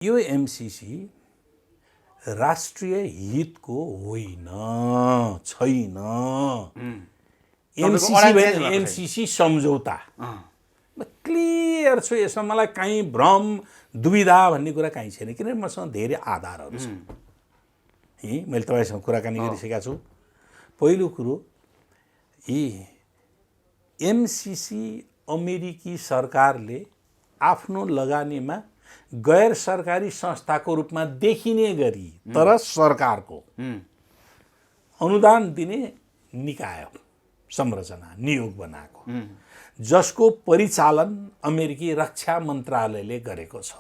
यो एमसीसी राष्ट्रिय हितको होइन, छैन। एमसीसी भने एमसीसी सम्झौता। क्लियर छु, यसमा मलाई कहीँ भ्रम दुविधा भन्ने कुरा कहीँ छैन, किनभने मसँग धेरै आधारहरू छन्। मैले तपाईँसँग कुराकानी गरिसकेका छु। पहिलो कुरो, यी एमसीसी अमेरिकी सरकारले आफ्नो लगानीमा गैर सरकारी संस्थाको रूपमा देखिने गरी तर सरकारको अनुदान दिने निकाय संरचना नियोग बनाएको, जसको परिचालन अमेरिकी रक्षा मन्त्रालयले गरेको छ।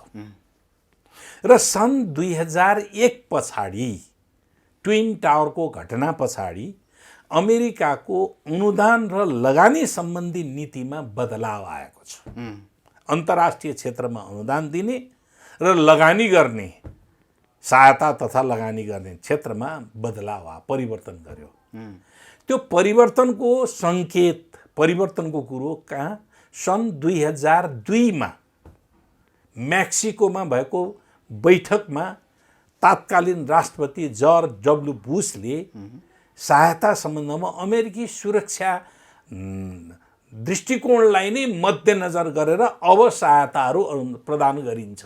र सन् 2001 पछाडि ट्विन टावरको घटना पछाडि अमेरिकाको अनुदान र लगानी सम्बन्धी नीतिमा बदलाव आएको छ। अन्तर्राष्ट्रिय क्षेत्रमा अनुदान दिने र लगानी गर्ने, सहायता तथा लगानी गर्ने क्षेत्रमा बदलाव परिवर्तन गर्यो। त्यो परिवर्तनको सङ्केत, परिवर्तनको कुरो कहाँ सन् 2002 मा मेक्सिकोमा भएको बैठकमा तात्कालीन राष्ट्रपति जर्ज डब्ल्यू बुशले सहायता सम्बन्धमा अमेरिकी सुरक्षा दृष्टिकोणलाई नै मध्यनजर गरेर अब सहायताहरू प्रदान गरिन्छ।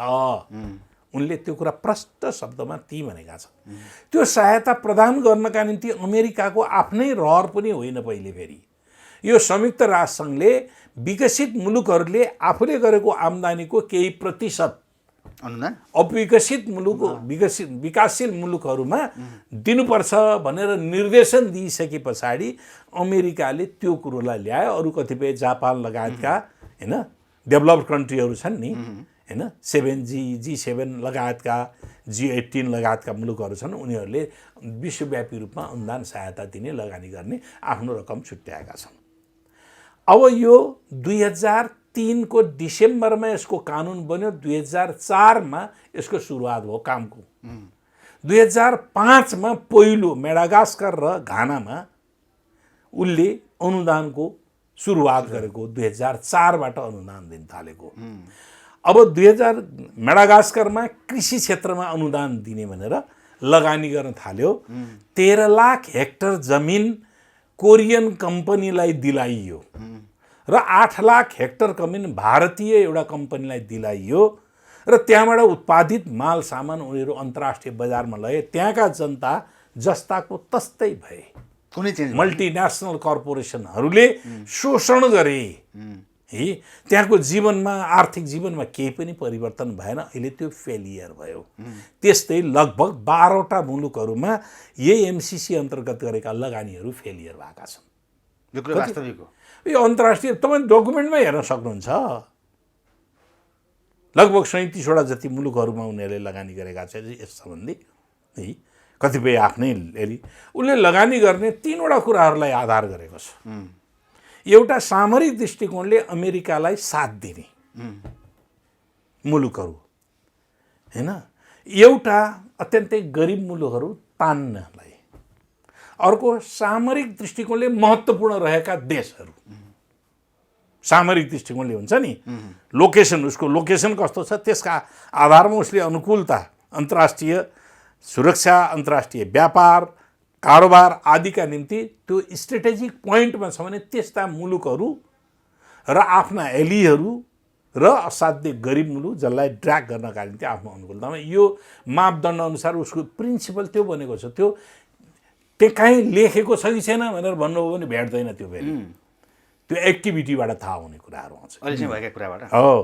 उनले त्यो कुरा प्रष्ट शब्दमा ती भनेका छन्। त्यो सहायता प्रदान गर्नका निम्ति अमेरिकाको आफ्नै रहर पनि होइन। पहिले फेरि यो संयुक्त राष्ट्रसङ्घले विकसित मुलुकहरूले आफूले गरेको आम्दानीको केही प्रतिशत अनुदान अविकसित मुलुक, विकासशील मुलुकहरूमा दिनुपर्छ भनेर निर्देशन दिइसके पछाडि अमेरिकाले त्यो कुरोलाई ल्यायो। अरू कतिपय जापान लगायतका हैन डेभलप्ड कन्ट्रीहरू छन् नि, हैन G7 लगायतका G18 लगायतका मुलुकहरू छन्, उनीहरूले विश्वव्यापी रूपमा अनुदान सहायता दिने, लगानी गर्ने आफ्नो रकम छुट्याएका छन्। अब यो 2003 को डिसेम्बरमा यसको कानुन बन्यो। 2004 मा यसको सुरुवात भयो कामको। 2005 मा पहिलो मेडागास्कर र घानामा उनले अनुदानको सुरुवात गरेको, 2004 बाट अनुदान दिन थालेको। अब 2000 मेडागास्करमा कृषि क्षेत्रमा अनुदान दिने भनेर लगानी गर्न थाल्यो। 13 लाख हेक्टर जमिन कोरियन कम्पनीलाई दिलाइयो र 8 लाख हेक्टर जमिन भारतीय एउटा कम्पनीलाई दिलाइयो र त्यहाँबाट उत्पादित माल सामान उनीहरू अन्तर्राष्ट्रिय बजारमा लगे। त्यहाँका जनता जस्ताको तस्तै भए। कुनै चेन्ज मल्टिनेसनल कर्पोरेसनहरूले शोषण गरे। है, त्यहाँको जीवनमा, आर्थिक जीवनमा केही पनि परिवर्तन भएन। अहिले त्यो फेलियर भयो। त्यस्तै लगभग 12वटा मुलुकहरूमा यही एमसीसी अन्तर्गत गरेका लगानीहरू फेलियर भएका छन्। यो कुरा वास्तविक हो। यो अन्तर्राष्ट्रिय तपाईँ डकुमेन्टमै हेर्न सक्नुहुन्छ। लगभग 37वटा जति मुलुकहरूमा उनीहरूले लगानी गरेका छ यस सम्बन्धी। है, कतिपय आफ्नै उसले लगानी गर्ने 3वटा कुराहरूलाई आधार गरेको छ। एउटा सामरिक दृष्टिकोणले अमेरिकालाई साथ दिने मुलुकहरू, हैन, एउटा अत्यन्तै गरिब मुलुकहरू तान्नलाई, अर्को सामरिक दृष्टिकोणले महत्त्वपूर्ण रहेका देशहरू। सामरिक दृष्टिकोणले हुन्छ नि, लोकेसन, उसको लोकेसन कस्तो छ त्यसका आधारमा उसले अनुकूलता, अन्तर्राष्ट्रिय सुरक्षा, अन्तर्राष्ट्रिय व्यापार, कारोबार आदिका निम्ति त्यो स्ट्रेटेजिक पोइन्टमा छ भने त्यस्ता मुलुकहरू र आफ्ना एलीहरू र असाध्य गरिब मुलुक जसलाई ड्र्याग गर्नका निम्ति आफ्नो अनुकूलतामा यो मापदण्ड अनुसार उसको प्रिन्सिपल त्यो बनेको छ। त्यो कहीँ लेखेको छ कि छैन भनेर भन्नुभयो भने भेट्दैन। त्यो फेरि त्यो एक्टिभिटीबाट थाहा हुने कुराहरू आउँछ अहिलेसम्म भएका कुराबाट। हो,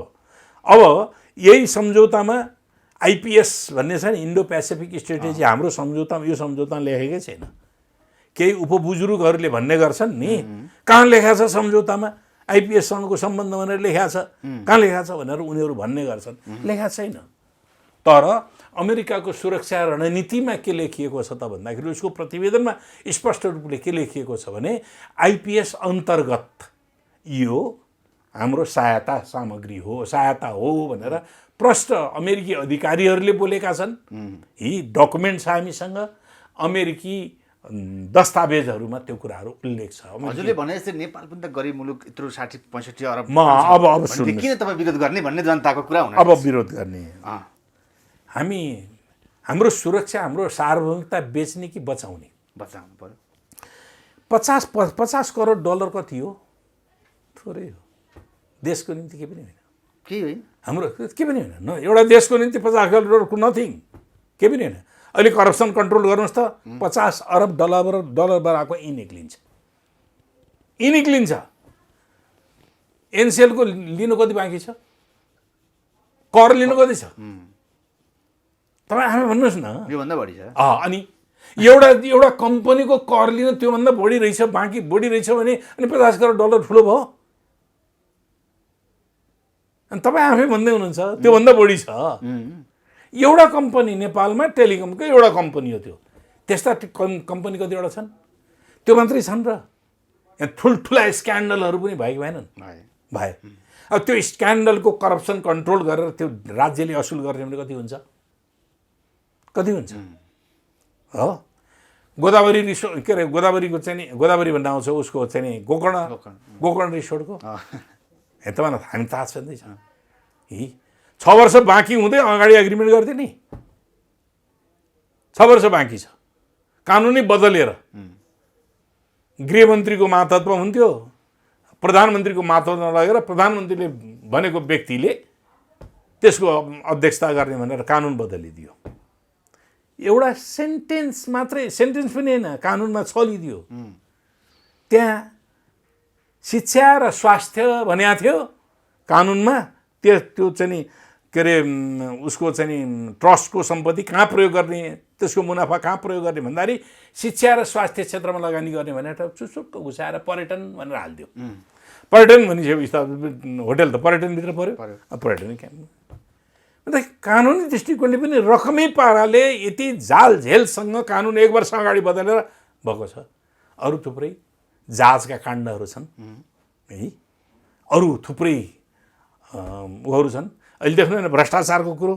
अब यही सम्झौतामा आइपिएस भन्ने छ नि, इन्डो पेसिफिक स्ट्रेटेजी, हाम्रो सम्झौतामा, यो सम्झौतामा लेखेकै छैन। केही उपबुजुर्गहरूले भन्ने गर्छन् नि, कहाँ लेखा छ सम्झौतामा आइपिएससँगको सम्बन्ध भनेर लेखा छ, कहाँ लेखा छ भनेर उनीहरू भन्ने गर्छन्। लेखा छैन। तर अमेरिकाको सुरक्षा रणनीतिमा के लेखिएको छ त भन्दाखेरि उसको प्रतिवेदनमा स्पष्ट रूपले के लेखिएको छ भने आइपिएस अन्तर्गत यो हाम्रो सहायता सामग्री हो, सहायता हो भनेर प्रष्ट अमेरिकी अधिकारीहरूले बोलेका छन्। यी डकुमेन्ट छ हामीसँग, अमेरिकी दस्तावेजहरूमा त्यो कुराहरू उल्लेख छ। हजुरले भने जस्तै नेपाल पनि त गरिब मुलुक, यत्रो 60-65 अरब। अब किन तपाईँ विरोध गर्ने भन्ने जनताको कुरा हुन। अब विरोध गर्ने हाम्रो सुरक्षा हाम्रो सार्वभौमिकता बेच्ने कि बचाउने बचाउनु पर्यो 50 करोड डलर कति हो थोरै हो देशको निम्ति के पनि होइन केही होइन हाम्रो के पनि होइन न एउटा देशको निम्ति 50 करोड डलरको नथिङ के पनि होइन अहिले करप्सन कन्ट्रोल गर्नुहोस् त 50 अरब डलर बराबरको यी निक्लिन्छ एनसिएलको लिनु कति बाँकी छ कर लिनु कति छ तपाईँ आफै भन्नुहोस् न योभन्दा बढी छ अनि एउटा कम्पनीको कर लिन त्योभन्दा बढी रहेछ बाँकी बढी रहेछ भने अनि 50 करोड डलर ठुलो भयो अनि तपाईँ आफै भन्दै हुनुहुन्छ त्योभन्दा बढी छ एउटा कम्पनी नेपालमा टेलिकमको एउटा कम्पनी हो त्यो त्यस्ता कम्पनी कतिवटा छन् त्यो मात्रै छन् र यहाँ ठुल्ठुला स्क्यान्डलहरू पनि भयो कि भएनन् भए अब त्यो स्क्यान्डलको करप्सन कन्ट्रोल गरेर त्यो राज्यले असुल गर्ने भने कति हुन्छ हो गोदावरी रिसोर्ट के अरे गोदावरीको चाहिँ नि गोदावरी भन्ने आउँछ उसको चाहिँ नि गोकर्ण रिसोर्टको तपाईँलाई हामी थाहा छँदैछ 6 वर्ष बाँकी हुँदै अगाडि एग्रिमेन्ट गर्थ्यो नि 6 वर्ष बाँकी छ कानुनै बदलेर गृहमन्त्रीको मातहतमा हुन्थ्यो प्रधानमन्त्रीको मातहतमा लगेर प्रधानमन्त्रीले भनेको व्यक्तिले त्यसको अध्यक्षता गर्ने भनेर कानुन बदलिदियो एउटा सेन्टेन्स मात्रै सेन्टेन्स पनि होइन कानुनमा छलिदियो त्यहाँ शिक्षा र स्वास्थ्य भनेको थियो कानुनमा त्यो चाहिँ नि के अरे उसको चाहिँ नि ट्रस्टको सम्पत्ति कहाँ प्रयोग गर्ने त्यसको मुनाफा कहाँ प्रयोग गर्ने भन्दाखेरि शिक्षा र स्वास्थ्य क्षेत्रमा लगानी गर्ने भनेर चुसुक्क घुसाएर पर्यटन भनेर हालिदियो पर्यटन भनिसकेपछि होटल त पर्यटनभित्र पऱ्यो पर्यटन अन्त कानुनी दृष्टिकोणले पनि रकमी पाराले यति झालझेलसँग कानुन 1 वर्ष अगाडि बदलेर भएको छ अरू थुप्रै जहाजका काण्डहरू छन् है अरू थुप्रै उहरू छन् अहिले देख्नु न भ्रष्टाचारको कुरो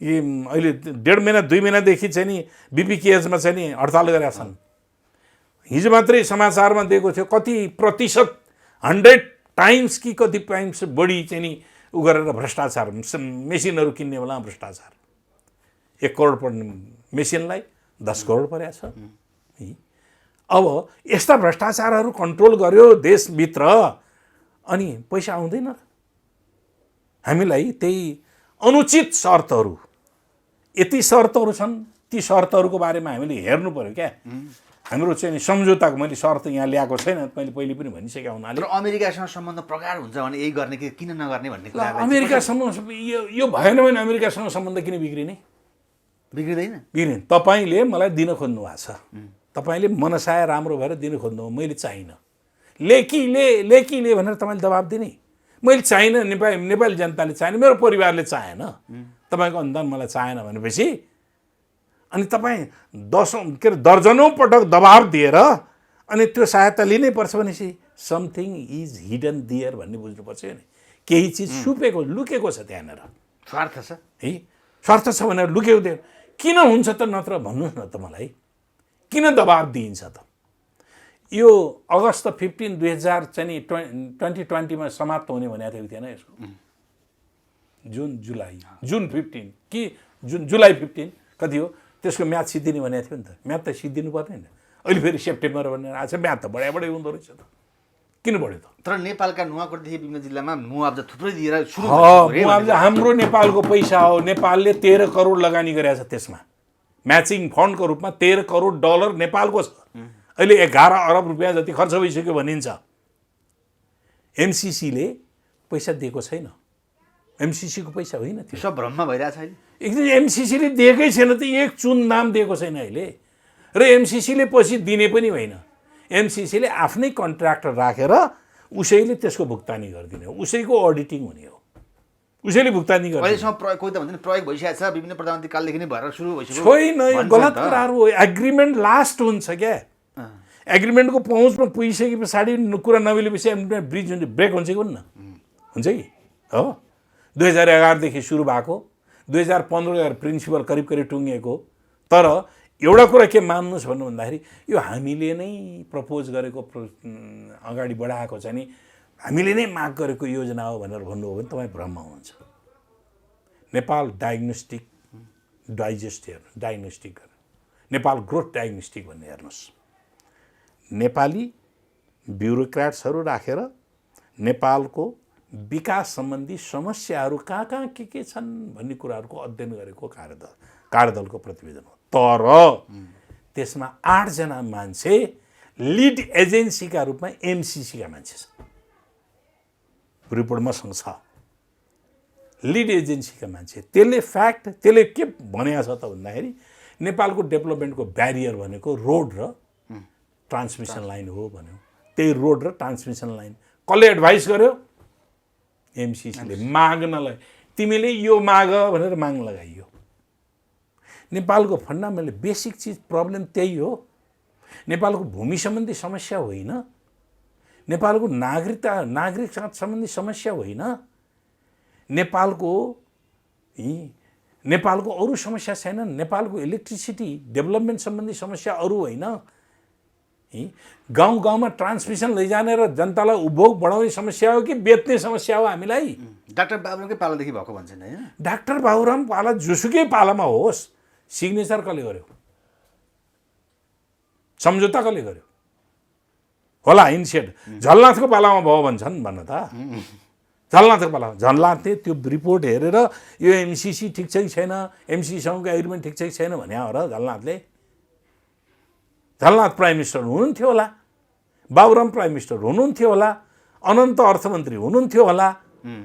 यी अहिले 1.5 महिना 2 महिनादेखि चाहिँ नि बिपिकेएसमा चाहिँ नि हडताल गरेका छन् हिजो मात्रै समाचारमा दिएको थियो कति प्रतिशत 100 टाइम्स कि कति टाइम्स बढी चाहिँ नि उ गरेर भ्रष्टाचार मेसिनहरू किन्ने बेला भ्रष्टाचार 1 करोड पर्ने मेसिनलाई 10 करोड परेको छ अब यस्ता भ्रष्टाचारहरू कन्ट्रोल गर्यो देशभित्र अनि पैसा आउँदैन हामीलाई त्यही अनुचित शर्तहरू यति शर्तहरू छन् ती शर्तहरूको बारेमा हामीले हेर्नु पर्यो क्या हाम्रो चाहिँ सम्झौताको मैले शर्त यहाँ ल्याएको छैन मैले पहिले पनि भनिसकेको हुनाले तर अमेरिकासँग सम्बन्ध प्रगाढ हुन्छ भने यही गर्ने कि किन नगर्ने भन्ने कुरा अमेरिकासँग यो भएन भने अमेरिकासँग सम्बन्ध किन बिग्रिने बिग्रिँदैन तपाईँले मलाई दिन खोज्नु भएको छ तपाईँले मनसाय राम्रो भएर दिन खोज्नु मैले चाहिनँ लेकीले भनेर तपाईँले दबाब दिने मैले चाहिनँ नेपाली जनताले चाहेन मेरो परिवारले चाहेन तपाईँको अनुदान मलाई चाहेन भनेपछि अनि तपाईँ दर्जनौँ पटक दबाब दिएर अनि त्यो सहायता लिनै पर्छ भनेपछि समथिङ इज हिडन दियर भन्ने बुझ्नुपर्छ नि केही चिज सुपेको लुकेको छ त्यहाँनिर स्वार्थ छ है स्वार्थ छ भनेर लुकेको दियो किन हुन्छ त नत्र भन्नुहोस् न त मलाई किन दबाब दिइन्छ त यो अगस्त 15 2000 चाहिँ 2020मा समाप्त हुने भनेको थियो थिएन यसको जुन 15 कि जुलाई 15 कति हो त्यसको म्याच सिद्धिने भनेको थियो नि त म्याच त सिद्धिनु पर्ने नि अहिले फेरि सेप्टेम्बर भनेर आएको छ म्याच त बढाइ हुँदो रहेछ त किन बढ्यो त तर नेपालका नुवाकोटदेखि विभिन्न जिल्लामा मुआवजा थुप्रै दिएर सुरु मुआवजा हाम्रो नेपालको पैसा हो नेपालले 13 करोड लगानी गरेको छ त्यसमा म्याचिङ फन्डको रूपमा 13 करोड डलर नेपालको छ अहिले 11 अरब रुपियाँ जति खर्च भइसक्यो भनिन्छ एमसीसीले पैसा दिएको छैन एमसीसीको पैसा होइन त्यो सब भ्रममा भइरहेछ अहिले एकदम एमसीसीले दिएकै छैन त एक चुन नाम दिएको छैन अहिले र एमसीसीले पछि दिने पनि होइन एमसीसीले आफ्नै कन्ट्र्याक्टर राखेर उसैले त्यसको भुक्तानी गरिदिने हो उसैको अडिटिङ हुने हो उसैले भुक्तानी गर्ने अहिलेसम्म कोही त भन्छ नि प्रयोग भइसकेको छ विभिन्न प्रधानमन्त्री कालदेखि नै भएर सुरु भइसक्यो छैन यो गलत कुराहरू हो एग्रिमेन्ट लास्ट हुन्छ क्या एग्रिमेन्टको पहुँचमा पुगिसके पछाडि कुरा नमिलेपछि एग्रिमेन्ट ब्रिज हुन्छ ब्रेक हुन्छ कि हुन्न हुन्छ कि हो 2011 देखि सुरु भएको 2015 प्रिन्सिपल करिब टुङ्गिएको तर एउटा कुरा के मान्नुहोस् भन्नु भन्दाखेरि यो हामीले नै प्रपोज गरेको अगाडि बढाएको चाहिँ नि हामीले नै माग गरेको योजना हो भनेर भन्नुभयो भने तपाईँ भ्रममा हुनुहुन्छ नेपाल डायग्नोस्टिक डाइजेस्ट हेर्नु, डायग्नोस्टिक गर्नु। नेपाल ग्रोथ डायग्नोस्टिक भन्ने हेर्नुहोस्। नेपाली ब्युरोक्राट्सहरू राखेर नेपालको विकास सम्बन्धी समस्याहरू कहाँ कहाँ के छन् भन्ने कुराहरूको अध्ययन गरेको कार्यदलको प्रतिवेदन हो। तर त्यसमा 8 जना मान्छे लिड एजेन्सीका रूपमा एमसिसीका मान्छे छन्। रिपोर्ट मसँग छ। लिड एजेन्सीका मान्छे, त्यसले फ्याक्ट, त्यसले के भनेको छ त भन्दाखेरि नेपालको डेभलपमेन्टको ब्यारियर भनेको रोड र ट्रान्समिसन लाइन हो भन्यो। त्यही रोड र ट्रान्समिसन लाइन कसले एडभाइस गर्यो? एमसिसीले माग्नलाई। तिमीले यो माग भनेर माग्न लगाइयो। नेपालको फन्डामेन्टल बेसिक चिज प्रब्लम त्यही हो। नेपालको भूमि सम्बन्धी समस्या होइन, नेपालको नागरिक सम्बन्धी समस्या होइन, नेपालको अरू समस्या छैन। नेपालको इलेक्ट्रिसिटी डेभलपमेन्ट सम्बन्धी समस्या अरू होइन। गाउँ गाउँमा ट्रान्समिसन लैजाने र जनतालाई उपभोग बढाउने समस्या हो कि बेच्ने समस्या हो हामीलाई? डाक्टर बाबुरामकै पालादेखि भएको भन्छन् होइन? डाक्टर बाबुराम पाला जोसुकै पालामा होस्, सिग्नेचर कसले गर्यो? सम्झौता कसले गर्यो होला? इन्सेड झलनाथको पालामा भयो भन्छन् भन्न त। झलनाथको पालामा झलनाथले त्यो रिपोर्ट हेरेर यो एमसिसी ठिक छ कि छैन, एमसिसीसँगको एग्रिमेन्ट ठिक छ कि छैन भने हो र झलनाथले। झलनाथ प्राइम मिनिस्टर हुनुहुन्थ्यो होला, बाबुराम प्राइम मिनिस्टर हुनुहुन्थ्यो होला, अनन्त अर्थमन्त्री हुनुहुन्थ्यो होला,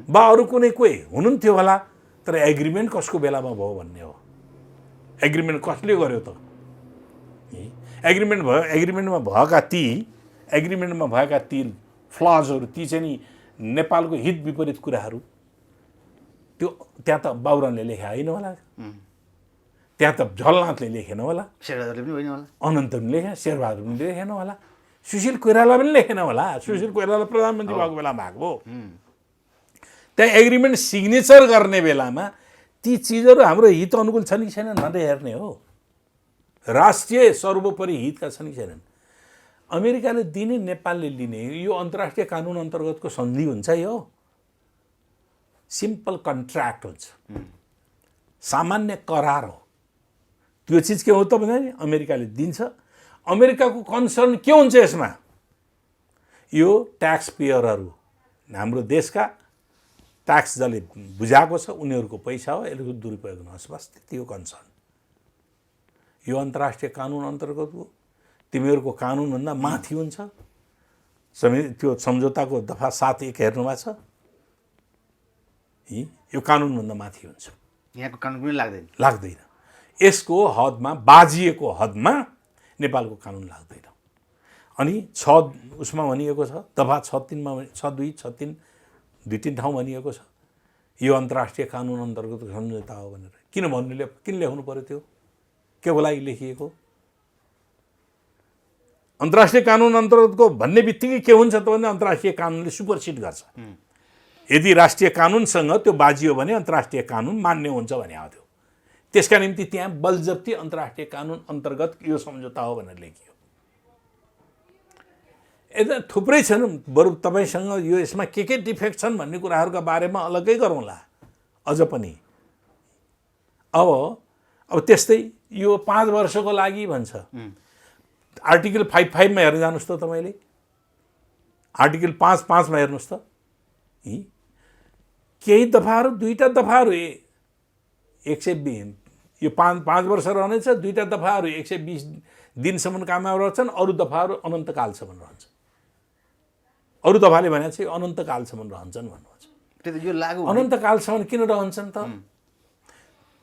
बा अरू कुनै कोही हुनुहुन्थ्यो होला। तर एग्रिमेन्ट कसको बेलामा भयो भन्ने हो। एग्रिमेन्ट कसले गर्यो त? एग्रिमेन्टमा भएका ती फ्लजहरू, ती चाहिँ नि नेपालको हित विपरीत कुराहरू, त्यो त्यहाँ त बाबुरामले लेखे होइन होला, त्यहाँ त झलनाथले लेखेन होला, शेरबहादुरले पनि होइन होला, अनन्त पनि लेखेन, शेरबहादुर पनि लेखेन होला, सुशील कोइराला पनि लेखेन होला। सुशील कोइराला प्रधानमन्त्री भएको बेलामा भएको हो। त्यहाँ एग्रिमेन्ट सिग्नेचर गर्ने बेलामा ती चिजहरू हाम्रो हित अनुकूल छन् कि छैनन् भनेर हेर्ने हो। राष्ट्रिय सर्वोपरि हितका छन् कि छैनन्। अमेरिकाले दिने, नेपालले लिने यो अन्तर्राष्ट्रिय कानुन अन्तर्गतको सन्धि हुन्छ। यो सिम्पल कन्ट्र्याक्ट हुन्छ, सामान्य करार हो। त्यो चिज के हो त भन्दाखेरि अमेरिकाले दिन्छ। अमेरिकाको कन्सर्न के हुन्छ यसमा? यो ट्याक्स पेयरहरू, हाम्रो देशका ट्याक्स जसले बुझाएको छ उनीहरूको पैसा हो, यसको दुरुपयोग नहोस्, बस त्यति हो कन्सर्न। यो अन्तर्राष्ट्रिय कानुन अन्तर्गत हो, तिमीहरूको कानुनभन्दा माथि हुन्छ। त्यो सम्झौताको दफा 7(1) हेर्नुभएको छ? यो कानुनभन्दा माथि हुन्छ। यहाँको कानुन पनि लाग्दैन। यसको हदमा, बाजिएको हदमा नेपालको कानुन लाग्दैन। अनि 6 उसमा भनिएको छ, दफा 6(3) 6(2), 6(3), 2-3 ठाउँ भनिएको छ यो अन्तर्राष्ट्रिय कानुन अन्तर्गत सम्झौता हो भनेर। किन लेख्नु पर्यो? त्यो के को लागि लेखिएको? अन्तर्राष्ट्रिय कानुन अन्तर्गतको भन्ने बित्तिकै के हुन्छ त भने अन्तर्राष्ट्रिय कानुनले सुपरसिड गर्छ। यदि राष्ट्रिय कानुनसँग त्यो बाजियो भने अन्तर्राष्ट्रिय कानुन मान्य हुन्छ भने हो। त्यो त्यसका निम्ति त्यहाँ बलजफ्ती अन्तर्राष्ट्रिय कानुन अन्तर्गत यो सम्झौता हो भनेर लेखियो। यता थुप्रै छन्, बरु तपाईँसँग यो यसमा के डिफेक्ट छन् भन्ने कुराहरूका बारेमा अलग्गै गरौँला अझ पनि। अब त्यस्तै यो 5 वर्षको लागि भन्छ। आर्टिकल 5(5) मा हेर्न जानुहोस् त तपाईँले। आर्टिकल 5(5) मा हेर्नुहोस् त। केही दफाहरू, 2टा दफाहरू 120, यो 5 वर्ष रहनेछ। 2टा दफाहरू 120 दिनसम्म काममा रहन्छन्, अरू दफाहरू अनन्तकालसम्म रहन्छ। अरू दफाले भने चाहिँ अनन्तकालसम्म रहन्छन् भन्नुहुन्छ। यो लागु अनन्तकालसम्म किन रहन्छन् त?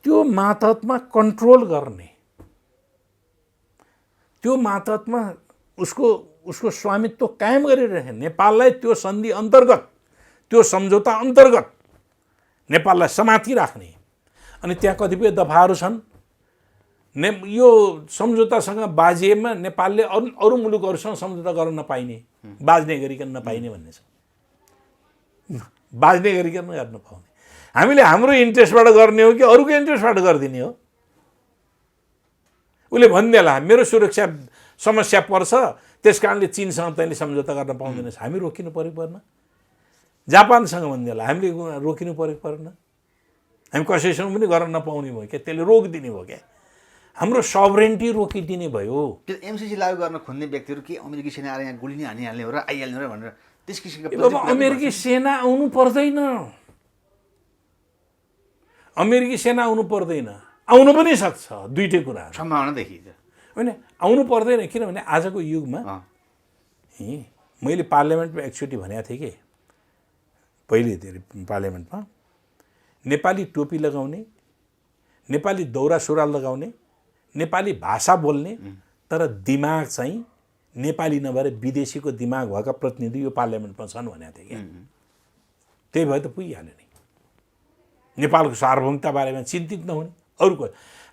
त्यो मातहतमा कन्ट्रोल गर्ने, त्यो मातहतमा उसको स्वामित्व कायम गरिरहे नेपाललाई त्यो सन्धि अन्तर्गत, त्यो सम्झौता अन्तर्गत नेपाललाई समाति राख्ने। अनि त्यहाँ कतिपय दफाहरू छन् यो सम्झौतासँग बाजिएमा नेपालले अरू मुलुकहरूसँग सम्झौता गर्न नपाइने, बाज्ने गरिकन नपाइने भन्ने छ। बाज्ने गरिकन गर्न पाउने। हामीले हाम्रो इन्ट्रेस्टबाट गर्ने हो कि अरूको इन्ट्रेस्टबाट गरिदिने हो? उसले भनिदिएला मेरो सुरक्षा समस्या पर्छ, त्यस कारणले चीनसँग तैँले सम्झौता गर्न पाउँदैनस्, हामी रोकिनु पऱ्यो परेन? जापानसँग भनिदिएला हामीले रोकिनु पऱ्यो परेन? हामी कसैसँग पनि गर्न नपाउने भयो क्या, त्यसले रोकिदिने भयो क्या, हाम्रो सभरेन्टी रोकिदिने भयो। त्यो एमसिसी लागू गर्न खोज्ने व्यक्तिहरू के अमेरिकी सेना आएर यहाँ गोली नै हानिहाल्ने हो र आइहाल्ने हो र भनेर त्यस किसिमको अब अमेरिकी सेना आउनु पर्दैन, अमेरिकी सेना आउनु पर्दैन, आउनु पनि सक्छ, दुईटै कुरा सम्भावना देखिन्छ होइन, आउनु पर्दैन। किनभने आजको युगमा मैले पार्लियामेन्टमा एकचोटि भनेको थिएँ कि पहिले पार्लियामेन्टमा नेपाली टोपी लगाउने, नेपाली दौरा सुरुवाल लगाउने, नेपाली भाषा बोल्ने तर दिमाग चाहिँ नेपाली नभएर विदेशीको दिमाग भएका प्रतिनिधि यो पार्लियामेन्टमा छन् भनेको थिएँ कि त्यही भए त पुगिहाल्यो नि। नेपालको सार्वभौमता बारेमा चिन्तित नहुने अरूको।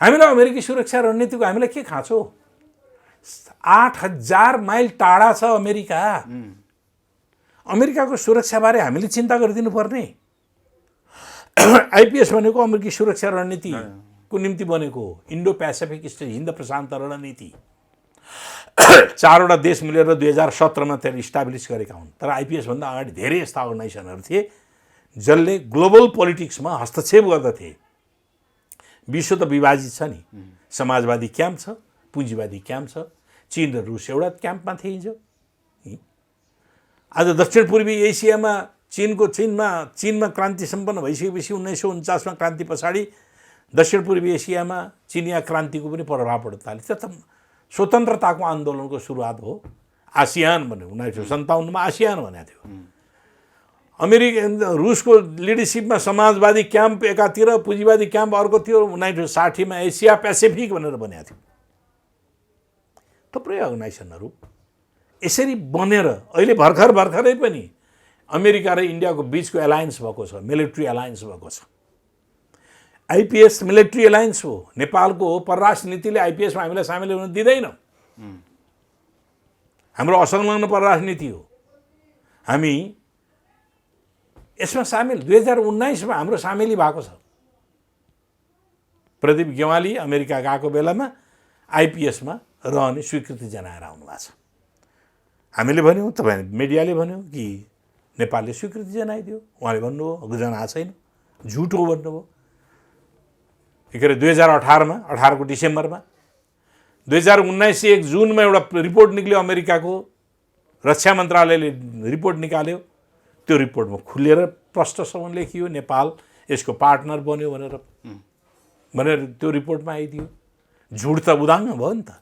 हामीलाई अमेरिकी सुरक्षा रणनीतिको हामीलाई के खाँचो? 8,000 माइल टाढा छ अमेरिका। अमेरिकाको सुरक्षाबारे हामीले चिन्ता गरिदिनु पर्ने? आइपिएस भनेको अमेरिकी सुरक्षा रणनीतिको निम्ति बनेको हो, इन्डो पेसिफिक हिन्द प्रशान्त रणनीति। 4वटा देश मिलेर 2017मा त्यसले इस्टाब्लिस गरेका हुन्। तर आइपिएसभन्दा अगाडि धेरै यस्ता अर्गनाइजेसनहरू थिए जसले ग्लोबल पोलिटिक्समा हस्तक्षेप गर्दथे। विश्व त विभाजित छ नि, समाजवादी क्याम्प छ, पुँजीवादी क्याम्प छ। चीन र रुस एउटा क्याम्पमा थिए हिजो। आज दक्षिण पूर्वी एसियामा चीनमा क्रान्ति सम्पन्न भइसकेपछि 1949मा क्रान्ति पछाडि दक्षिण पूर्वी एसियामा चिनिया क्रान्तिको पनि प्रभाव पड्न थाल्यो। त्यो त स्वतन्त्रताको आन्दोलनको सुरुवात हो। आसियान भन्यो 1957मा आसियान भनेको थियो। रुसको लिडरसिपमा समाजवादी क्याम्प एकातिर, पुँजीवादी क्याम्प अर्कोतिर 1960मा एसिया पेसिफिक भनेर बनाएको थियो। थुप्रै अर्गनाइजेसनहरू यसरी बनेर अहिले भर्खरै पनि अमेरिका र इन्डियाको बिचको एलायन्स भएको छ, मिलिट्री एलायन्स भएको छ। आइपिएस मिलिट्री एलायन्स हो, नेपालको हो। परराष्ट्र नीतिले आइपिएसमा हामीलाई सामेल हुन दिँदैन। हाम्रो असंलग्न परराष्ट्र नीति हो। हामी यसमा सामेल 2019मा हाम्रो सामेली भएको छ। प्रदीप गेवाली अमेरिका गएको बेलामा आइपिएसमा रहने स्वीकृति जनाएर आउनुभएको छ। हामीले भन्यौँ, तपाईँ मिडियाले भन्यो कि नेपालले स्वीकृति जनाइदियो। उहाँले भन्नुभयो जनाएको छैन, झुट हो भन्नुभयो। के अरे 2018मा 18को डिसेम्बरमा 2019 1 जुनमा एउटा रिपोर्ट निक्ल्यो, अमेरिकाको रक्षा मन्त्रालयले रिपोर्ट निकाल्यो। त्यो रिपोर्टमा खुलेर प्रष्टसँग लेखियो नेपाल यसको पार्टनर बन्यो भनेर त्यो रिपोर्टमा आइदियो। झुट त उदाङ्ग भयो नि त।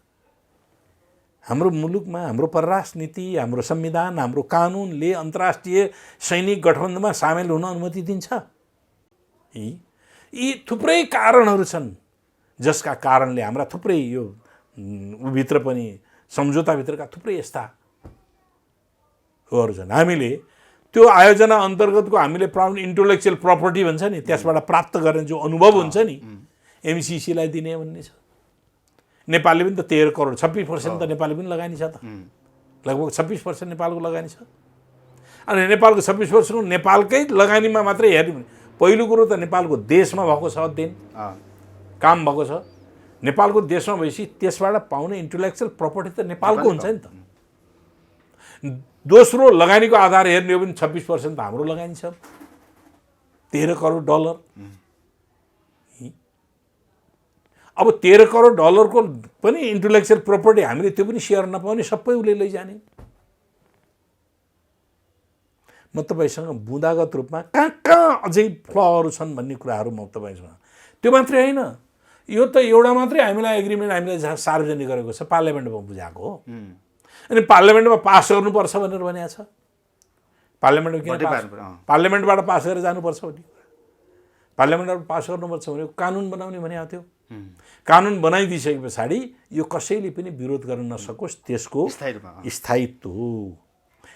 हाम्रो मुलुकमा हाम्रो परराष्ट्र नीति, हाम्रो संविधान, हाम्रो कानुनले अन्तर्राष्ट्रिय सैनिक गठबन्धनमा सामेल हुन अनुमति दिन्छ। यी थुप्रै कारणहरू छन् जसका कारणले हाम्रा थुप्रै यो भित्र पनि सम्झौताभित्रका थुप्रै यस्ता हरू छन्। हामीले त्यो आयोजना अन्तर्गतको हामीले इन्टेलेक्चुअल प्रपर्टी भन्छ नि, त्यसबाट प्राप्त गर्ने जो अनुभव हुन्छ नि, एमसिसीलाई दिने भन्ने छ। नेपालले पनि त 13 करोड 26% त नेपालले पनि लगानी छ त। लगभग 26% नेपालको लगानी छ। अनि नेपालको 26% नेपालकै लगानीमा मात्रै हेर्ने भने पहिलो कुरो त नेपालको देशमा भएको छ, अध्ययन काम भएको छ। नेपालको देशमा भएपछि त्यसबाट पाउने इन्टेलेक्चुअल प्रपर्टी त नेपालको हुन्छ नि त। दोस्रो लगानीको आधार हेर्ने हो भने 26% त हाम्रो लगानी छ, $13 करोड। अब $13 करोडको पनि इन्टेलेक्चुअल प्रपर्टी हामीले त्यो पनि सेयर नपाउने, सबै उसले लैजाने। म तपाईँसँग बुँदागत रूपमा कहाँ अझै फ्लहरू छन् भन्ने कुराहरू म तपाईँसँग। त्यो मात्रै होइन, यो त एउटा मात्रै हामीलाई एग्रिमेन्ट हामीले सार्वजनिक गरेको छ, पार्लियामेन्टमा बुझाएको हो। अनि पार्लियामेन्टमा पास गर्नुपर्छ भनेर भनेको छ। पार्लियामेन्टबाट पास गरेर जानुपर्छ भन्ने, पार्लियामेन्टबाट पास गर्नुपर्छ भनेको कानुन बनाउने भनेको थियो। कानुन बनाइदिइसके पछाडि यो कसैले पनि विरोध गर्न नसकोस्, त्यसको स्थायित्व हो।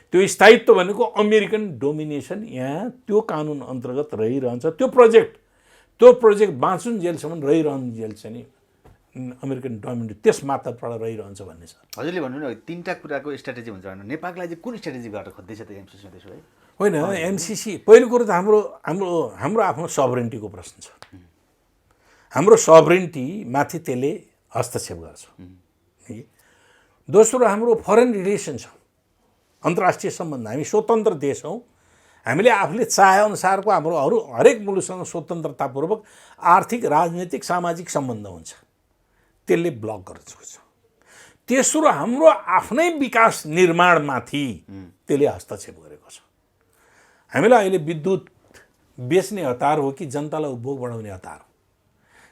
त्यो स्थायित्व भनेको अमेरिकन डोमिनेसन यहाँ त्यो कानुन अन्तर्गत रहिरहन्छ। त्यो प्रोजेक्ट बाँचुन्जेलसम्म रहिरहन्जेलसम्म नि अमेरिकन डोमिनेसन त्यस मात्राबाट रहिरहन्छ भन्ने छ। हजुरले भन्नु न 3टा कुराको स्ट्राटेजी हुन्छ भने नेपालको लागि कुन स्ट्राटेजी गरेर खोज्दैछ त एमसिसी त्यसो भए? होइन, एमसिसी पहिलो कुरो त हाम्रो आफ्नो सभरेन्टीको प्रश्न छ। हाम्रो सभरेन्टी माथि त्यसले हस्तक्षेप गर्छ। दोस्रो हाम्रो फरेन रिलेसन छ, अन्तर्राष्ट्रिय सम्बन्ध। हामी स्वतन्त्र देश हौँ, हामीले आफूले चाहेअनुसारको हाम्रो हरेक मुलुकसँग स्वतन्त्रतापूर्वक आर्थिक राजनीतिक सामाजिक सम्बन्ध हुन्छ, त्यसले ब्लक गर्न सक्छ। तेस्रो हाम्रो आफ्नै विकास निर्माणमाथि त्यसले हस्तक्षेप गरेको छ। हामीलाई अहिले विद्युत बेच्ने हतार हो कि जनतालाई उपभोग बढाउने हतार हो?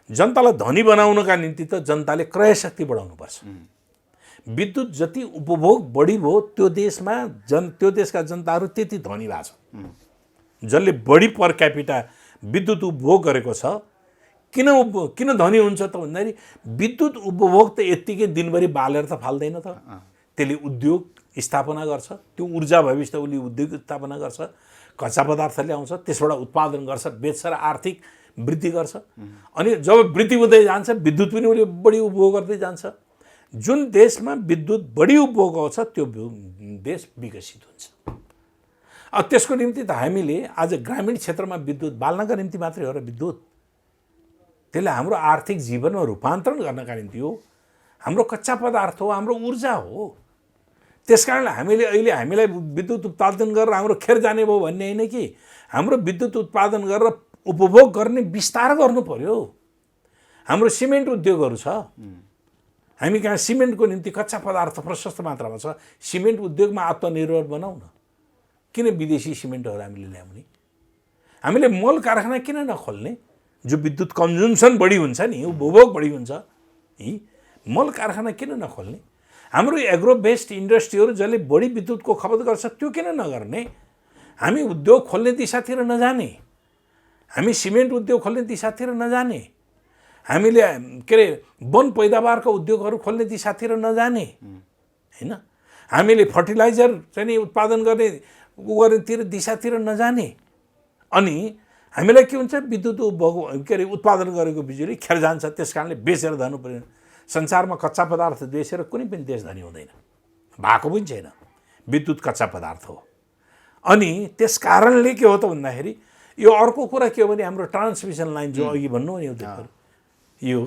जनतालाई धनी बनाउनका निम्ति त जनताले क्रय शक्ति बढाउनुपर्छ। विद्युत जति उपभोग बढी भयो त्यो देशका जनताहरू त्यति धनी भएको छ। जसले बढी पर क्यापिटा विद्युत उपभोग गरेको छ किन धनी हुन्छ त भन्दाखेरि विद्युत उपभोग त यत्तिकै दिनभरि बालेर त फाल्दैन त। त्यसले उद्योग स्थापना गर्छ, त्यो ऊर्जा भएपछि त उसले उद्योग स्थापना गर्छ, कच्चा पदार्थ ल्याउँछ, त्यसबाट उत्पादन गर्छ, बेच्छ र आर्थिक वृद्धि गर्छ। अनि जब वृद्धि हुँदै जान्छ विद्युत पनि उसले बढी उपभोग गर्दै जान्छ। जुन देशमा विद्युत बढी उपभोग आउँछ त्यो देश विकसित हुन्छ। अब त्यसको निम्ति त हामीले आज ग्रामीण क्षेत्रमा विद्युत बाल्नका निम्ति मात्रै हो र विद्युत त्यसले हाम्रो आर्थिक जीवनमा रूपान्तरण गर्नका निम्ति हो, हाम्रो कच्चा पदार्थ हो, हाम्रो ऊर्जा हो। त्यसकारणले हामीलाई विद्युत उत्पादन गरेर हाम्रो खेर जाने भयो भन्ने होइन कि हाम्रो विद्युत उत्पादन गरेर उपभोग गर्ने विस्तार गर्नु पर्यो। हाम्रो सिमेन्ट उद्योगहरू छ, हामी कहाँ सिमेन्टको निम्ति कच्चा पदार्थ प्रशस्त मात्रामा छ। सिमेन्ट उद्योगमा आत्मनिर्भर बनाऊ न। किन विदेशी सिमेन्टहरू हामीले ल्याउने? हामीले मल कारखाना किन नखोल्ने? जो विद्युत कन्ज्युम्सन बढी हुन्छ नि, उपभोग बढी हुन्छ, मल कारखाना किन नखोल्ने? हाम्रो एग्रो बेस्ड इन्डस्ट्रीहरू जसले बढी विद्युतको खपत गर्छ त्यो किन नगर्ने? हामी उद्योग खोल्ने दिशातिर नजाने, हामी सिमेन्ट उद्योग खोल्ने दिशातिर नजाने, हामीले के अरे वन पैदावारका उद्योगहरू खोल्ने दिशातिर नजाने हैन, हामीले फर्टिलाइजर चाहिँ उत्पादन गर्नेतिर दिशातिर नजाने। अनि हामीलाई के हुन्छ? विद्युत उपभोग के अरे उत्पादन गरेको बिजुली खेर जान्छ, त्यसकारणले बेचेर धनु पर्दैन। संसारमा कच्चा पदार्थ बेचेर कुनै पनि देश धनी हुँदैन, भएको पनि छैन। विद्युत कच्चा पदार्थ हो। अनि त्यस कारणले के हो त भन्दाखेरि यो अर्को कुरा के हो भने हाम्रो ट्रान्समिसन लाइन जो अघि भन्नु नि यो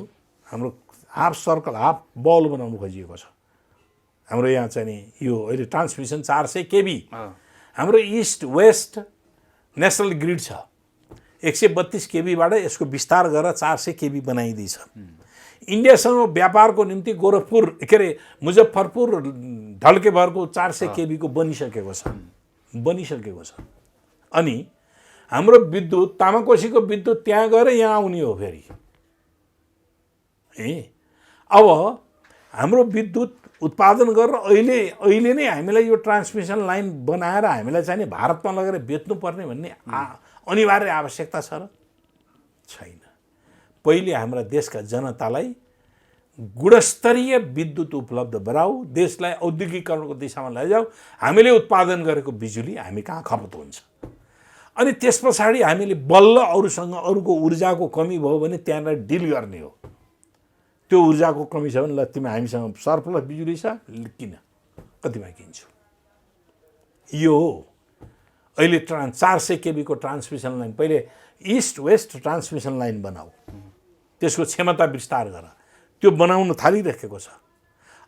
हाम्रो हाफ सर्कल हाफ बल बनाउनु खोजिएको छ। हाम्रो यहाँ चाहिँ नि यो अहिले ट्रान्समिसन 400 केबी हाम्रो इस्ट वेस्ट नेसनल ग्रिड छ। 132 केबीबाट यसको विस्तार गरेर 400 केबी बनाइदिन्छ। इन्डियासँग व्यापारको निम्ति गोरखपुर के अरे मुजफ्फरपुर ढल्केभरको 400 केबीको बनिसकेको छ। अनि हाम्रो विद्युत तामाकोसीको विद्युत त्यहाँ गएर यहाँ आउने हो फेरि। अब हाम्रो विद्युत उत्पादन गरेर अहिले नै हामीलाई यो ट्रान्समिसन लाइन बनाएर हामीलाई चाहिँ भारतमा लगेर बेच्नुपर्ने भन्ने अनिवार्य आवश्यकता छ र छैन? पहिले हाम्रा देशका जनतालाई गुणस्तरीय विद्युत उपलब्ध गराऊ, देशलाई औद्योगिकरणको दिशामा लैजाऊ। हामीले उत्पादन गरेको बिजुली हामी कहाँ खपत हुन्छ। अनि त्यस पछाडि हामीले बल्ल अरूको ऊर्जाको कमी भयो भने त्यहाँलाई डिल गर्ने हो। त्यो ऊर्जाको कमी छ भने ल तिमी हामीसँग सरप्लस बिजुली छ किन, कतिमा किन्छु। यो हो अहिले 400 केबीको ट्रान्समिसन लाइन। पहिले इस्ट वेस्ट ट्रान्समिसन लाइन बनाऊ, त्यसको क्षमता विस्तार गर, त्यो बनाउन थालिरहेको छ।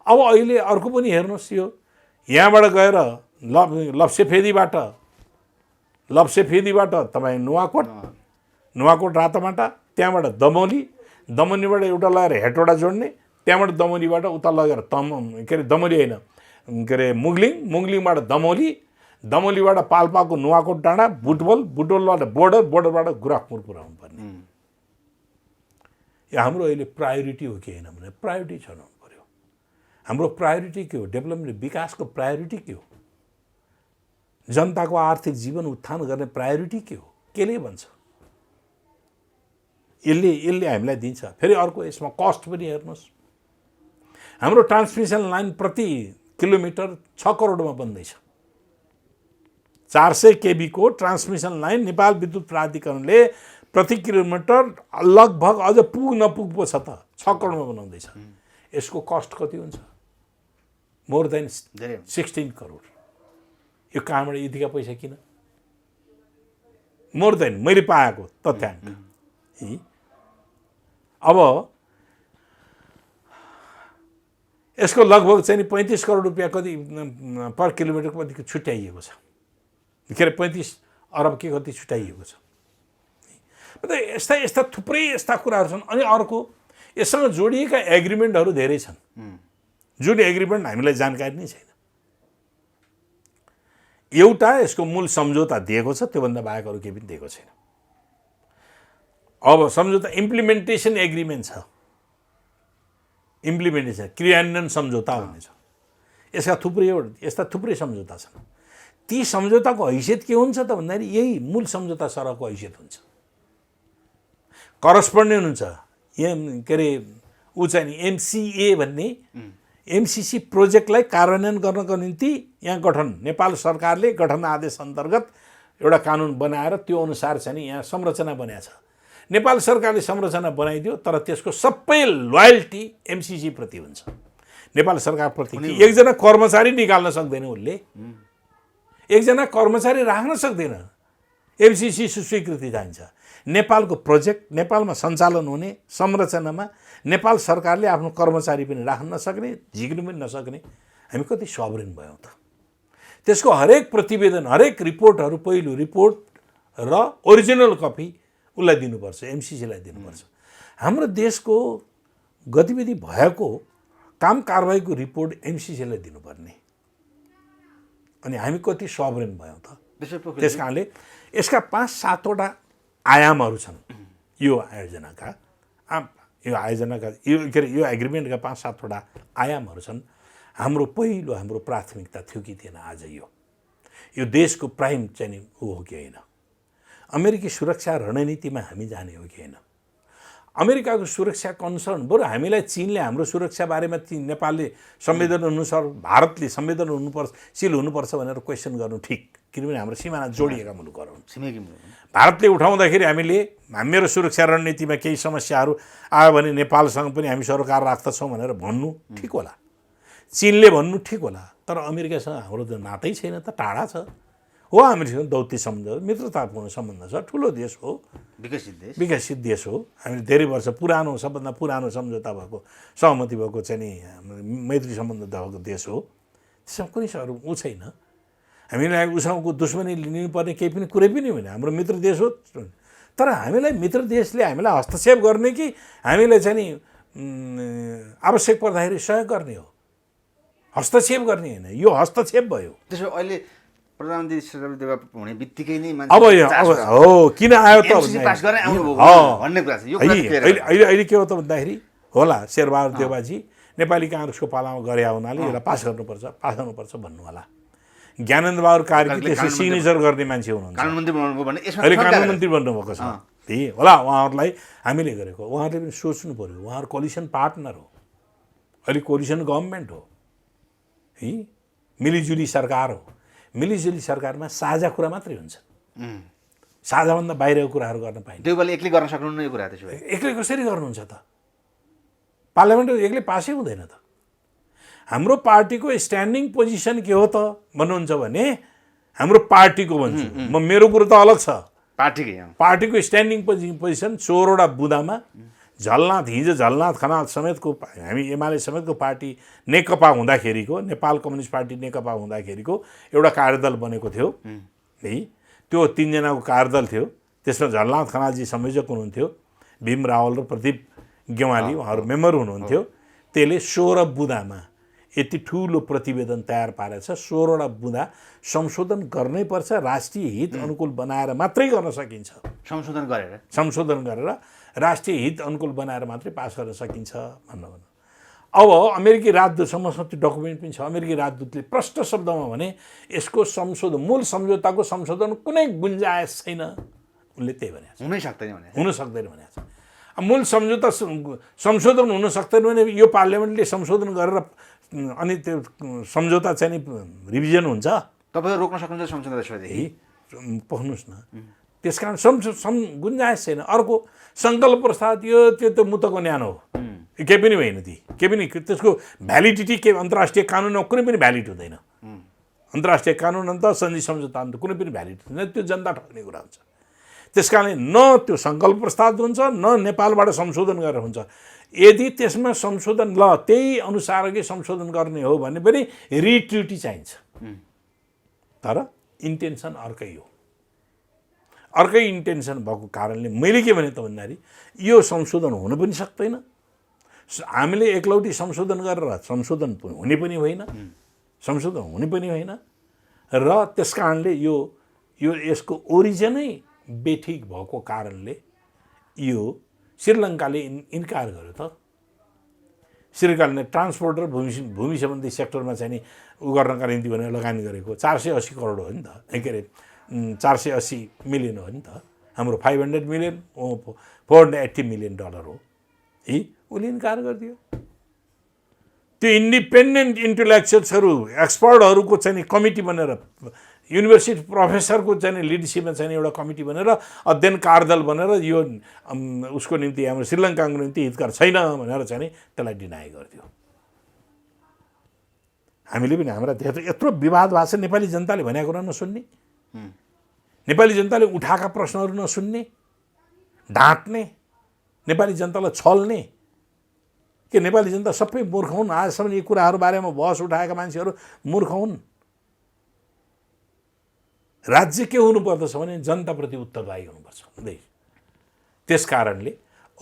अब अहिले अर्को पनि हेर्नुहोस्, यो यहाँबाट गएर लप्सेफेदीबाट तपाईँ नुवाकोट रातोमाटा, त्यहाँबाट दमोलीबाट एउटा लगेर हेटौडा जोड्ने, त्यहाँबाट दमोलीबाट उता लगेर के अरे दमोली होइन के अरे मुङलिङबाट दमोलीबाट पाल्पाको नुवाकोट डाँडा, बुटवलबाट बोर्डरबाट गुराखपुर पुऱ्याउनु पर्ने। यो हाम्रो अहिले प्रायोरिटी हो कि होइन भने प्रायोरिटी छनाउनु पर्यो। हाम्रो प्रायोरिटी के हो? डेभलपमेन्ट विकासको प्रायोरिटी के हो? जनताको आर्थिक जीवन उत्थान गर्ने प्रायोरिटी के हो? केले भन्छ? यसले हामीलाई दिन्छ। फेरि अर्को यसमा कस्ट पनि हेर्नुहोस्। हाम्रो ट्रान्समिसन लाइन प्रति किलोमिटर 6 करोडमा बन्दैछ। 400 केबीको ट्रान्समिसन लाइन नेपाल विद्युत प्राधिकरणले प्रति किलोमिटर लगभग अझ नपुग पो छ त 6 करोडमा बनाउँदैछ। यसको कस्ट कति हुन्छ? More than 16 crore. यो कहाँबाट यतिका पैसा किन? मोर देन मैले पाएको तथ्याङ्क। अब यसको लगभग चाहिँ 35 करोड रुपियाँ कति पर किलोमिटर कति छुट्याइएको छ। के अरे 35 अरब के कति छुट्याइएको छ। यस्ता यस्ता थुप्रै यस्ता कुराहरू छन्। अनि अर्को यससँग जोडिएका एग्रिमेन्टहरू धेरै छन् जुन एग्रिमेन्ट हामीलाई जानकारी नै छैन। एउटा यसको मूल सम्झौता दिएको छ, त्योभन्दा बाहेक अरू केही पनि दिएको छैन। अब सम्झौता इम्प्लिमेन्टेसन एग्रिमेन्ट छ, इम्प्लिमेन्टेसन क्रियान्वयन सम्झौता भन्ने छ। यस्ता थुप्रै सम्झौता छन्। ती सम्झौताको हैसियत के हुन्छ त भन्दाखेरि यही मूल सम्झौता सरहको हैसियत हुन्छ, करस्पोन्डेन्ट हुन्छ। के अरे ऊ चाहिँ नि एमसिए भन्ने एमसिसी प्रोजेक्टलाई कार्यान्वयन गर्नको निम्ति यहाँ गठन नेपाल सरकारले गठन आदेश अन्तर्गत एउटा कानुन बनाएर त्यो अनुसार चाहिँ नि यहाँ संरचना बनाएको छ। नेपाल सरकारले संरचना बनाइदियो, तर त्यसको सबै लोयल्टी एमसिसी प्रति हुन्छ, नेपाल सरकारप्रति। एकजना कर्मचारी निकाल्न सक्दैन उसले, एकजना कर्मचारी राख्न सक्दैन। एमसिसी स्वीकृति चाहिन्छ। नेपालको प्रोजेक्ट नेपालमा सञ्चालन हुने संरचनामा नेपाल सरकारले आफ्नो कर्मचारी पनि राख्न नसक्ने, झिक्नु पनि नसक्ने। हामी कति सबरेन भयौँ त। त्यसको हरेक प्रतिवेदन, हरेक रिपोर्टहरू, पहिलो रिपोर्ट र ओरिजिनल कपी उसलाई दिनुपर्छ, एमसिसीलाई दिनुपर्छ। हाम्रो देशको गतिविधि भएको काम कारबाहीको रिपोर्ट एमसिसीलाई दिनुपर्ने। अनि हामी कति सबरेन भयौँ त। त्यस कारणले यसका 5-7वटा आयामहरू छन् यो आयोजनाका। यो एग्रिमेन्टका 5-7वटा आयामहरू छन्। हाम्रो प्राथमिकता थियो कि थिएन आज यो देशको प्राइम चाहिँ नि ऊ हो कि होइन, अमेरिकी सुरक्षा रणनीतिमा हामी जाने हो कि होइन, अमेरिकाको सुरक्षा कन्सर्न। बरु हामीलाई चीनले हाम्रो सुरक्षा बारेमा नेपालले संवेदन अनुसार भारतले संवेदन हुनुपर्छ भनेर क्वेसन गर्नु ठिक, किनभने हाम्रो सिमाना जोडिएका मुलुकहरू हुन्, छिमेकी मुलुक। भारतले उठाउँदाखेरि हामीले मेरो सुरक्षा रणनीतिमा केही समस्याहरू आयो भने नेपालसँग पनि हामी सरोकार राख्दछौँ भनेर भन्नु ठिक होला, चीनले भन्नु ठिक होला। तर अमेरिकासँग हाम्रो त नातै छैन त, टाढा छ। हो, हामीसँग दौत्य सम्बन्ध, मित्रतापूर्ण सम्बन्ध छ, ठुलो देश हो, विकसित देश हो। हामीले धेरै वर्ष सबभन्दा पुरानो सम्झौता भएको, सहमति भएको चाहिँ नि मैत्री सम्बन्ध भएको देश हो। त्यसमा कुनै ऊ छैन। हामीलाई उसँगको दुश्मनी लिनुपर्ने केही पनि कुरै पनि होइन, हाम्रो मित्र देश हो। तर हामीलाई मित्र देशले हामीलाई हस्तक्षेप गर्ने कि हामीलाई चाहिँ नि आवश्यक पर्दाखेरि सहयोग गर्ने हो, हस्तक्षेप गर्ने होइन। यो हस्तक्षेप भयो। त्यसो अहिले प्रधानमन्त्री शेरबहादुर देउवा हुने बित्तिकै नै अब हो किन आयो त भन्ने कुरा छ। अहिले के हो त भन्दाखेरि होला शेरबहादुर देउवाजी नेपाली काङ्ग्रेसको पालामा गरे हुनाले यसलाई पास गर्नुपर्छ भन्नु होला। ज्ञानेन्द्र बहादुर कार्की त्यसले सिग्नेचर गर्ने मान्छे हुनुहुन्छ, अहिले कानुनमन्त्री बन्नुभएको छ। त्यही होला उहाँहरूलाई हामीले गरेको। उहाँहरूले पनि सोच्नु पऱ्यो, उहाँहरू कोलिसन पार्टनर हो, अहिले कोलिसन गभर्मेन्ट हो है, मिलिजुली सरकार हो। मिलिजुली सरकारमा साझा कुरा मात्रै हुन्छ, साझाभन्दा बाहिरको कुराहरू गर्न पाइन्छ। देउवाले एक्लै गर्न सक्नुहुन्न यो कुरा। त्यसो भए एक्लै कसरी गर्नुहुन्छ त? पार्लियामेन्ट एक्लै पासै हुँदैन त। हाम्रो पार्टीको स्ट्यान्डिङ पोजिसन के हो त भन्नुहुन्छ भने, हाम्रो पार्टीको भन्छु म, मेरो कुरो त अलग छ। पार्टीको स्ट्यान्डिङ पोजिसन 14वटा बुँदामा हिजो झलनाथ खनाल समेतको, हामी एमाले समेतको पार्टी नेकपा हुँदाखेरिको, नेपाल कम्युनिस्ट पार्टी नेकपा हुँदाखेरिको एउटा कार्यदल बनेको थियो है। त्यो 3 जनाको कार्यदल थियो। त्यसमा झलनाथ खनालजी संयोजक हुनुहुन्थ्यो, भीम रावल र प्रदीप गेवाली उहाँहरू मेम्बर हुनुहुन्थ्यो। त्यसले 16 बुँदामा यति ठुलो प्रतिवेदन तयार पारेछ। 16वटा बुँदा संशोधन गर्नै पर्छ, राष्ट्रिय हित अनुकूल बनाएर मात्रै गर्न सकिन्छ। संशोधन गरेर राष्ट्रिय हित अनुकूल बनाएर मात्रै पास गर्न सकिन्छ भन्नु। अब अमेरिकी राजदूतसँग त्यो डकुमेन्ट पनि छ। अमेरिकी राजदूतले प्रष्ट शब्दमा भने यसको संशोधन, मूल सम्झौताको संशोधन कुनै गुन्जायस छैन, उनले त्यही भनेको छ। हुन सक्दैन भनेको छ। मूल सम्झौता संशोधन हुन सक्दैन भने यो पार्लियामेन्टले संशोधन गरेर अनि त्यो सम्झौता चाहिँ नि रिभिजन हुन्छ। तपाईँ रोक्न सक्नुहुन्छ संशोधन पढ्नुहोस् न। त्यस कारण गुन्जायस छैन। अर्को सङ्कल्प प्रस्ताव, त्यो त मुतको न्यानो हो, केही पनि होइन। केही पनि त्यसको भ्यालिडिटी के अन्तर्राष्ट्रिय कानुनमा कुनै पनि भ्यालिड हुँदैन। अन्तर्राष्ट्रिय कानुन अन्त सन्धि सम्झौता अन्त कुनै पनि भ्यालिड हुँदैन। त्यो जनता ठग्ने कुरा हुन्छ। त्यस कारणले न त्यो सङ्कल्प प्रस्ताव हुन्छ, न नेपालबाट संशोधन गरेर हुन्छ। यदि त्यसमा संशोधन त्यही अनुसारकै संशोधन गर्ने हो भने पनि रिट्रिटी चाहिन्छ, तर इन्टेन्सन अर्कै हो। अर्कै इन्टेन्सन भएको कारणले मैले के भने त भन्दाखेरि यो संशोधन हुन पनि सक्दैन, हामीले एकलौटी संशोधन गरेर संशोधन हुने पनि होइन, संशोधन हुने पनि होइन, र त्यस कारणले यो यसको ओरिजिनै बेठिक भएको कारणले यो श्रीलङ्काले इन्कार गर्यो त। श्रीलङ्काले ट्रान्सपोर्ट र भूमि सम्बन्धी सेक्टरमा चाहिँ नि उ गर्नका निम्ति भनेर लगानी गरेको 480 करोड हो नि त, के अरे 480 मिलियन हो नि त। हाम्रो 500 मिलियन, 480 मिलियन डलर हो। उसले इन्कार गरिदियो। त्यो इन्डिपेन्डेन्ट इन्टेलेक्चुअल्सहरू, एक्सपर्टहरूको चाहिँ नि कमिटी बनेर, युनिभर्सिटी प्रोफेसरको चाहिँ लिडरसिपमा चाहिँ एउटा कमिटी बनेर, अध्ययन कार्यदल बनेर यो उसको निम्ति, हाम्रो श्रीलङ्काको निम्ति हितकर छैन भनेर चाहिँ नि त्यसलाई डिनाइ गरिदियो। हामीले पनि हाम्रा यत्रो विवाद भएको छ, नेपाली जनताले भनेको कुरा नसुन्ने, नेपाली जनताले उठाएका प्रश्नहरू नसुन्ने, ढाँट्ने, नेपाली जनतालाई छल्ने, के नेपाली जनता सबै मूर्ख हुन्? आजसम्म यी कुराहरू बारेमा बहस उठाएका मान्छेहरू मूर्ख हुन्? राज्य के हुनुपर्दछ भने जनताप्रति उत्तरदायी हुनुपर्छ। त्यस कारणले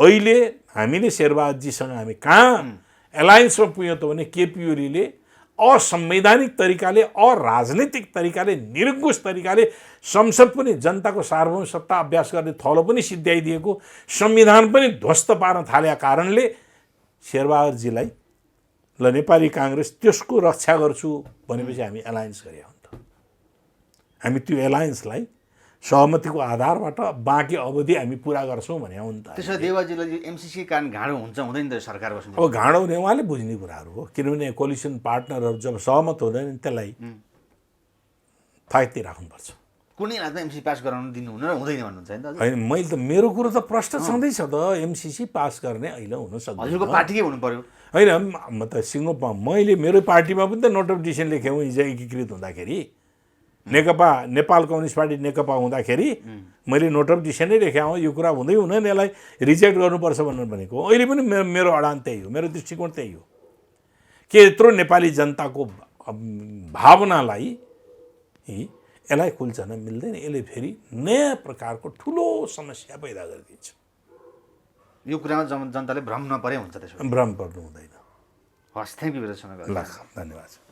अहिले हामीले शेरबहादुरजीसँग हामी कहाँ एलायन्समा पुग्यौँ त भने केपी ओलीले असंवैधानिक तरिकाले, अराजनीतिक तरिकाले, निरङ्कुश तरिकाले संसद पनि जनताको सार्वभौम सत्ता अभ्यास गर्ने थलो पनि सिद्ध्याइदिएको, संविधान पनि ध्वस्त पार्न थालेका कारणले शेरबहादुरजीलाई ल नेपाली काङ्ग्रेस त्यसको रक्षा गर्छु भनेपछि हामी एलायन्स गरे हो नि त। हामी त्यो एलायन्सलाई सहमतिको आधारबाट बाँकी अवधि हामी पुरा गर्छौँ भने हो नि त। त्यसो देवाजीलाई एमसिसी कारण घाँडो हुन्छ हुँदैन त सरकार बस्नु? अब घाँडो हुने उहाँले बुझ्ने कुराहरू हो, किनभने कोलिसन पार्टनरहरू जब सहमत हुँदैन त्यसलाई थाइती राख्नुपर्छ। कुनै हालतमा एमसिसी पास गराउनु दिनु हुन र हुँदैन भन्नुहुन्छ नि त? होइन, मैले त मेरो कुरो त प्रश्न छँदैछ त, एमसिसी पास गर्ने अहिले हुन सक्दैन। हजुरको पार्टीकै हुनु पर्यो। होइन, म त मैले मेरो पार्टीमा पनि त नोट अफ डिसिसन लेखेँ हिजो एकीकृत हुँदाखेरि, नेकपा नेपाल कम्युनिस्ट पार्टी नेकपा हुँदाखेरि मैले नोट अफ डिसिसनै लेखेँ हो, यो कुरा हुँदै हुँदैन, यसलाई रिजेक्ट गर्नुपर्छ भनेर भनेको। अहिले पनि मेरो अडान त्यही हो, मेरो दृष्टिकोण त्यही हो कि यत्रो नेपाली जनताको भावनालाई यसलाई कुल्चन मिल्दैन, यसले फेरि नयाँ प्रकारको ठुलो समस्या पैदा गरिदिन्छ। यो कुरामा जनताले भ्रम नपरे हुन्छ, त्यसो भ्रम पर्नु हुँदैन। हस्, थ्याङ्क यू। ल, धन्यवाद।